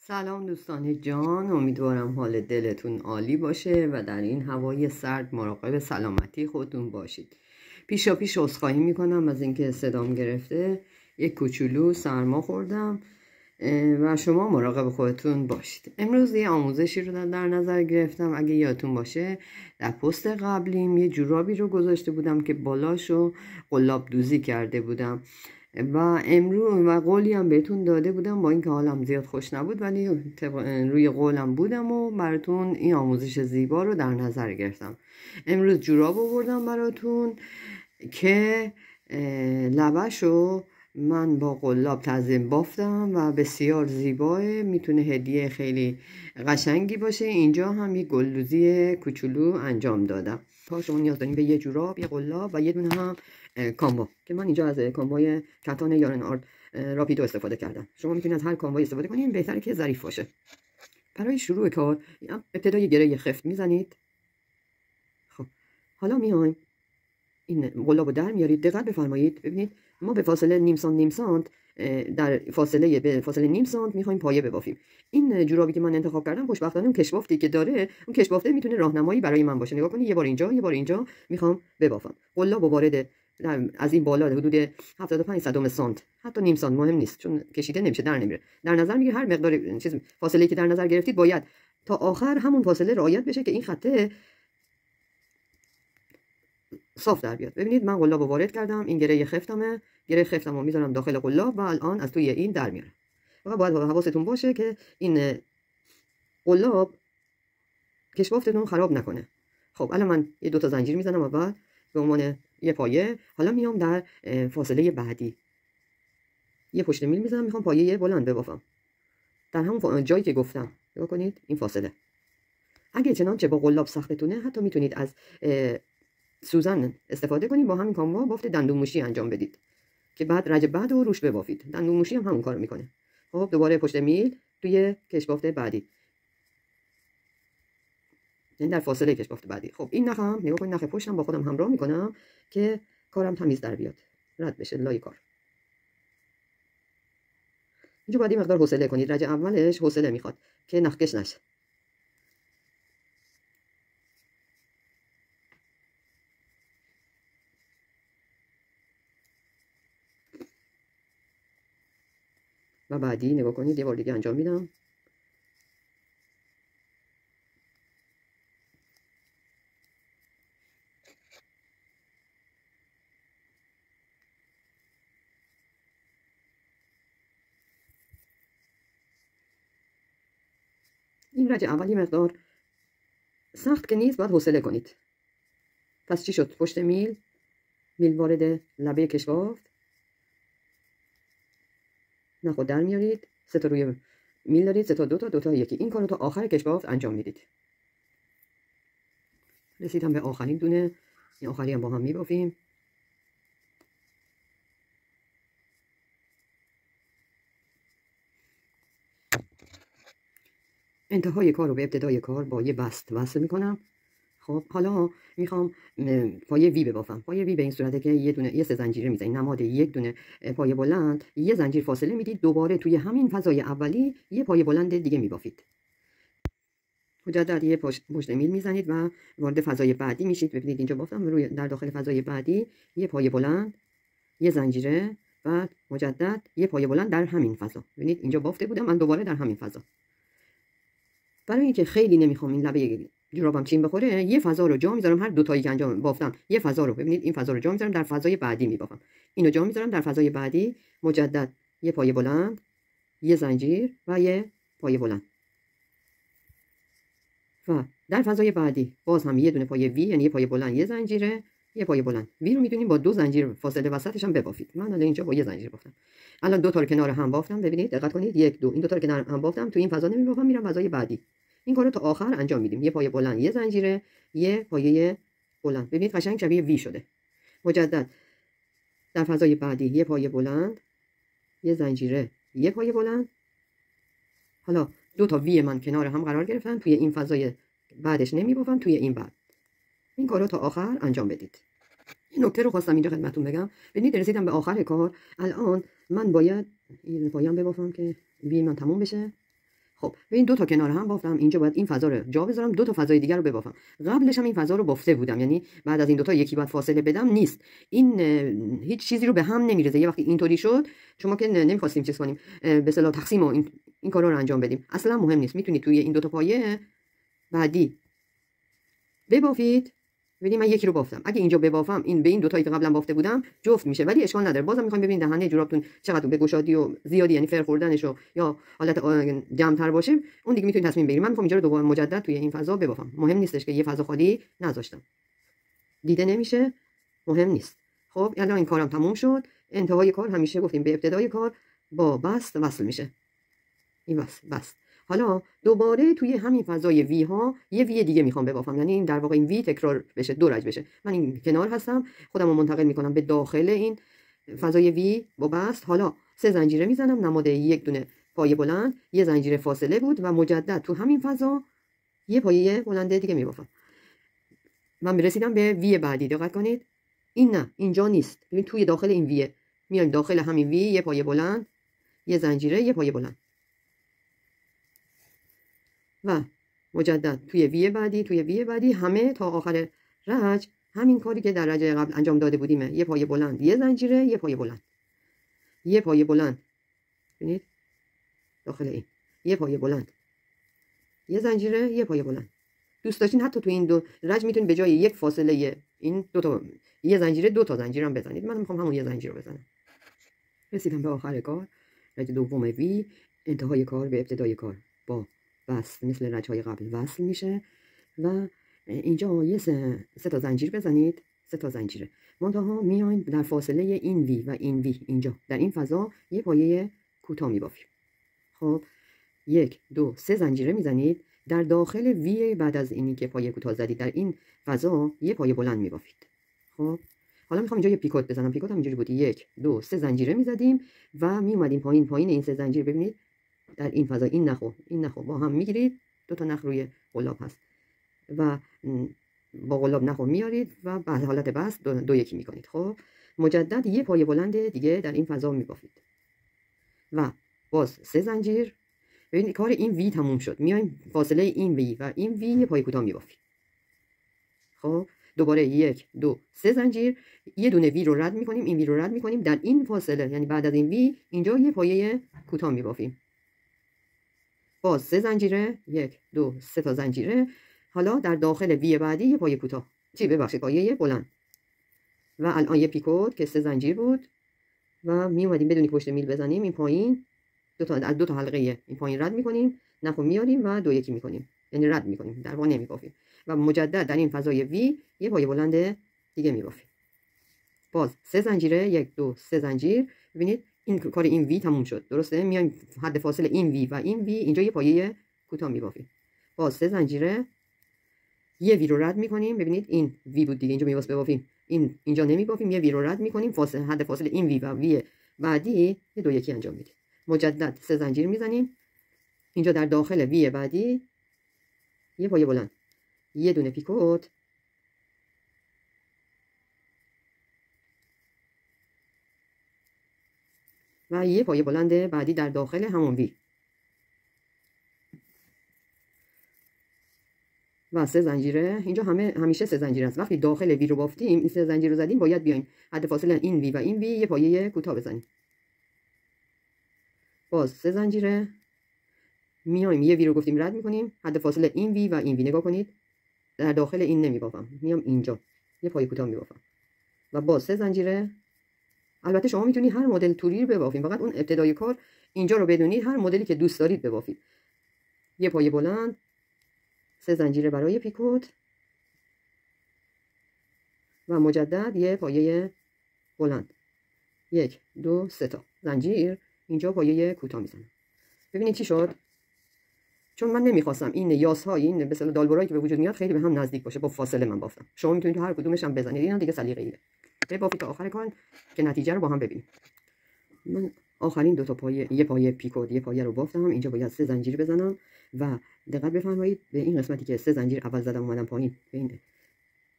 سلام دوستان جان، امیدوارم حال دلتون عالی باشه و در این هوای سرد مراقب سلامتی خودتون باشید. پیشا پیش عذرخواهی میکنم از اینکه صدام گرفته، یک کوچولو سرما خوردم و شما مراقب خودتون باشید. امروز یه آموزشی رو در نظر گرفتم. اگه یادتون باشه در پست قبلیم یه جورابی رو گذاشته بودم که بالاشو قلاب دوزی کرده بودم و امروز و قولی هم بهتون داده بودم، با اینکه حالم زیاد خوش نبود ولی روی قولم بودم و براتون این آموزش زیبا رو در نظر گرفتم. امروز جوراب آوردم براتون که لبشو من با قلاب تزیین بافتم و بسیار زیباه، میتونه هدیه خیلی قشنگی باشه. اینجا هم یک گلدوزی کوچولو انجام دادم. شما نیاز داریم به یه جوراب، یه قلاب و یه دونه هم کاموا که من اینجا از کاموای کتان یارن آرت راپیدو استفاده کردم. شما میتونید از هر کاموای استفاده کنید، بهتره که ظریف باشه. برای شروع کار ابتدای گره خفت میزنید. خب حالا میایم این قلابو در میارید. دقت بفرمایید، ببینید ما به فاصله نیم سانت در فاصله نیم سانت میخوایم پایه ببافیم. این جورابی که من انتخاب کردم خوشبختانه اون کشبافتی که داره، اون کشبافته میتونه راهنمایی برای من باشه. نگاه کنید، یه بار اینجا میخوام ببافم. قلابو وارد از این بالا حدود 75 سانت، حتی نیم سانت مهم نیست چون کشیده نمیشه، در نمیره. در نظر میگیره هر مقدار فاصله که در نظر گرفتید باید تا آخر همون فاصله رعایت بشه که این خطه صاف در بیاد. ببینید من قلاب رو وارد کردم، این گره خفتم رو میذارم داخل قلاب و الان از توی این در میارم. فقط باید حواستون باشه که این قلاب کشبافتتون خراب نکنه. خب الان من یه 2 تا زنجیر میزنم و بعد به عنوان یه پایه. حالا میام در فاصله بعدی یه پشت میل میزنم، میخوام پایه بلند ببافم در همون جایی که گفتم. نگاه کنید این فاصله. اگه چنانچه با قلاب سختتونه حتی میتونید از سوزن استفاده کنید، با همین کاموا بافت دندون موشی انجام بدید که بعد رج بعد رو روش ببافید. دندون موشی هم همون کارو میکنه. خب دوباره پشت میل توی کشبافت بعدی، یعنی در فاصله کشبافت بعدی. خب این نخم نگاه کنید، نخ پشتم با خودم همراه میکنم که کارم تمیز در بیاد، رد بشه لای کار. اینجا باید مقدار حوصله کنید، رج اولش حوصله میخواد که نخکش نشه. و بعدی نگاه کنید یه بار دیگه انجام میدم. این رج اولی مقدار سخت که نیست، باید حوصله کنید. پس چی شد؟ پشت میل وارد لبه کشبافت، نخود در میارید. 3 تا روی میل دارید، 3 تا 2 تا 2 تا یکی. این کارو تا آخر کشبافت انجام میدید. رسیدم به آخرین دونه، این آخری هم با هم میبافیم. انتهای کار رو به ابتدای کار با یه بست وصل میکنم. خب حالا میخوام پایه وی ببافم. پایه وی به این صورته که یه 3 زنجیره میزنید، نماد یک دونه پایه بلند، یه زنجیر فاصله میدید، دوباره توی همین فضای اولی یه پایه بلند دیگه میبافید. مجدد یه پشت میل میزنید و وارد فضای بعدی میشید. ببینید اینجا بافتم، روی در داخل فضای بعدی یه پایه بلند، یه زنجیره، بعد مجدد یه پایه بلند در همین فضا. ببینید اینجا بافته بودم، من دوباره در همین فضا. برای اینکه خیلی نمیخوام این لبه جورابم چین بخوره، یه فضا رو جا میذارم. هر دو تایی که انجام بافتم یه فضا رو، ببینید این فضا رو جا میذارم، در فضای بعدی میبافم. اینو جا میذارم در فضای بعدی، مجدد یه پایه بلند، یه زنجیر و یه پایه بلند. و در فضای بعدی باز هم یه دونه پایه وی، یعنی یه پایه بلند، یه زنجیره، یه پایه بلند. وی رو میتونید با 2 زنجیر فاصله وسطش هم ببافید. من الان اینجا با یه زنجیر بافتم. الان 2 تا رو کنار هم بافتم. ببینید دقت کنید، 1 2 این 2 تا رو کنار هم بافتم. تو این فضا نمیبافم، میرم فضای بعدی. این کارو تا آخر انجام میدیم. یه پایه بلند، یه زنجیره، یه پایه بلند. ببینید قشنگ شبیه وی شده. مجدد در فضای بعدی یه پایه بلند، یه زنجیره، یه پایه بلند. حالا 2 تا وی من کنار هم قرار گرفتن. توی این فضای بعدش نمیبافم، توی این بعد. این کارو تا آخر انجام بدید. این نکته رو خواستم اینجا خدمتتون بگم. ببینید رسیدم به آخر کار. الان من باید این پایه‌ام ببافم که وی من تموم بشه. خب ببین دو تا کنار هم بافتم. اینجا باید این فضا رو جا بذارم، دو تا فضای دیگر رو ببافم. قبلش هم این فضا رو بافته بودم، یعنی بعد از این دو تا یکی باید فاصله بدم. نیست این هیچ چیزی رو به هم نمیرزه. یه وقتی اینطوری شد شما که نمیخواستیم چیز کنیم به اصطلاح تقسیم و این کارا رو انجام بدیم، اصلا مهم نیست. میتونید توی این دو تا پایه بعدی ببافید. ببینید من یکی رو بافتم، اگه اینجا ببافم این به این دو تایی که قبلا بافته بودم جفت میشه، ولی اشکال نداره. بازم میخوایم ببینید دهنه جورابتون چقدر به گشادی و زیادی، یعنی فر خوردنش یا حالت جمع‌تر باشه، اون دیگه میتونید تصمیم بگیرید. من میخوام اینجا رو دوباره مجدد توی این فضا ببافم. مهم نیستش که یه فضا خالی نذاشتم، دیده نمیشه، مهم نیست. خب الان این کارم تموم شد. انتهای کار همیشه گفتیم به ابتدای کار با بست وصل میشه. این بست. حالا دوباره توی همین فضای وی ها یه وی دیگه میخوام ببافم، یعنی این در واقع این وی تکرار بشه، دو رج بشه. من این کنار هستم، خودم رو منتقل میکنم به داخل این فضای وی با بست. حالا 3 زنجیره میزنم، نماد یک دونه پایه بلند، یه زنجیره فاصله بود و مجدد تو همین فضا یه پایه بلند دیگه میبافم. من رسیدم به وی بعدی. دقت کنید این نه اینجا نیست، ببین توی داخل این ویه. میایم داخل همین وی، یه پایه بلند، یه زنجیره، یه پایه بلند و مجدد توی وی بعدی همه تا آخر رج همین کاری که در رج قبل انجام داده بودیم. یه پایه بلند، یه زنجیره، یه پایه بلند، یه پایه بلند. ببینید داخل این یه پایه بلند، یه زنجیره، یه پایه بلند. دوست داشتین حتی تو این دو رج میتونید به جای یک فاصله این دو تا یه زنجیره دو تا زنجیره هم بزنید. من میخوام همون یه زنجیره رو بزنم. رسیدم به آخر کار، رج دوم وی. انتهای کار به ابتدای کار با بست مثل رج‌های قبل وصل میشه و اینجا یه سه تا زنجیر بزنید، 3 تا زنجیره. منتها میایم در فاصله این وی و این وی اینجا در این فضا یه پایه کوتاه میبافیم. خب 1 2 3 زنجیره میزنید در داخل وی. بعد از اینی که پایه کوتاه زدید در این فضا یه پایه بلند میبافید. خب حالا میخوام اینجا یه پیکوت بزنم. پیکوت هم اینجوری بود، 1 2 3 زنجیره میزدیم و میومدیم پایین این 3 زنجیر. ببینید در این فضا این نخو با هم میگیرید، 2 تا نخ روی قلاب هست و با قلاب نخو میارید و بعد حالت بست دو یکی میکنید. خب مجدد یه پایه بلند دیگه در این فضا میبافید و باز 3 زنجیر. ببینید کار این وی تموم شد. میایم فاصله این وی و این وی یه پایه کوتاه میبافید. خب دوباره 1 2 3 زنجیر، یه دونه وی رو رد میکنیم، این وی رو رد میکنیم در این فاصله، یعنی بعد از این وی اینجا یه پایه کوتاه میبافیم. باز 3 زنجیره، 1 2 3 تا زنجیره. حالا در داخل وی بعدی یه پایه کوتاه، پایه بلند و الان یه پیکوت که 3 زنجیر بود و می اومدیم بدون پشت میل بزنیم. این پایین دو تا حلقه این پایین رد میکنیم، نخو میاریم و دو یکی میکنیم، یعنی رد میکنیم، در واقع نمیبافیم و مجدد در این فضای وی یه پایه بلند دیگه میبافیم. باز 3 زنجیره، 1 2 3 زنجیر. ببینید این کار این وی تموم شد، درسته؟ میایم حد فاصله این وی و این وی اینجا یه پایه کوتاه میبافیم. باز 3 زنجیره، یه وی رو رد میکنیم. ببینید این وی بود دیگه، اینجا میواس ببافیم، اینجا نمیبافیم، یه وی رو رد میکنیم، حد فاصله این وی و وی بعدی یه دو یکی انجام میدیم. مجدد 3 زنجیر میزنیم اینجا در داخل وی بعدی یه پایه بلند، یه دونه پیکوت و یه پایه بلند بعدی در داخل همون وی و 3 زنجیره. اینجا همیشه 3 زنجیره است. وقتی داخل وی رو بافتیم، این 3 زنجیر رو زدیم، باید بیایم حد فاصله این وی و این وی یه پایه کوتاه بزنیم. باز 3 زنجیره، میایم یه وی رو گفتیم رد میکنیم، حد فاصله این وی و این وی. نگاه کنید در داخل این نمیبافم، میام اینجا یه پایه کوتاه میبافم و باز 3 زنجیره. البته شما میتونید هر مدل توری رو ببافید، فقط اون ابتدای کار اینجا رو بدونید، هر مدلی که دوست دارید ببافید. یه پایه بلند، 3 زنجیره برای پیکوت و مجدد یه پایه بلند، 1 2 3 تا زنجیر. اینجا پایه کوتاه میزنم. ببینید چی شد. چون من نمیخواستم این یاس های این به اصطلاح دالبرایی که به وجود میاد خیلی به هم نزدیک باشه، با فاصله من بافتم. شما میتونید هر کدومش هم بزنید، اینا دیگه سلیقه‌ایه. ببافید تا آخر کار که نتیجه رو با هم ببینید. من آخرین دو تا پایه، یه پایه پیکوت، یه پایه رو بافتم. اینجا باید 3 زنجیر بزنم و دقت بفرمایید به این قسمتی که 3 زنجیر اول زدم اومدم پایین، به این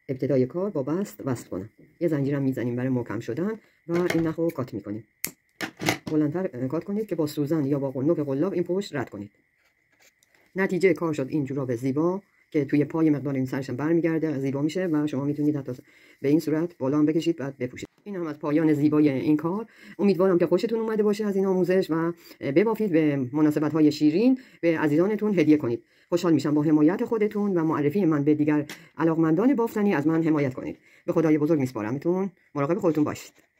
ابتدای کار با بست وصل کنم. یه زنجیرم میزنیم برای محکم شدن و این نخو کات میکنیم. بلندتر کات کنید که با سوزن یا با نوک قلاب این پشت رد کنید. نتیجه کار شد این جوراب زیبا که توی پای مقدار این سرشم برمیگرده، زیبا میشه و شما میتونید حتی به این صورت بالا هم بکشید بعد بپوشید. این هم از پایان زیبای این کار. امیدوارم که خوشتون اومده باشه از این آموزش و ببافید به مناسبت‌های شیرین به عزیزانتون هدیه کنید. خوشحال میشم با حمایت خودتون و معرفی من به دیگر علاقمندان بافتنی از من حمایت کنید. به خدای بزرگ میسپارمتون. مراقب خودتون باشید.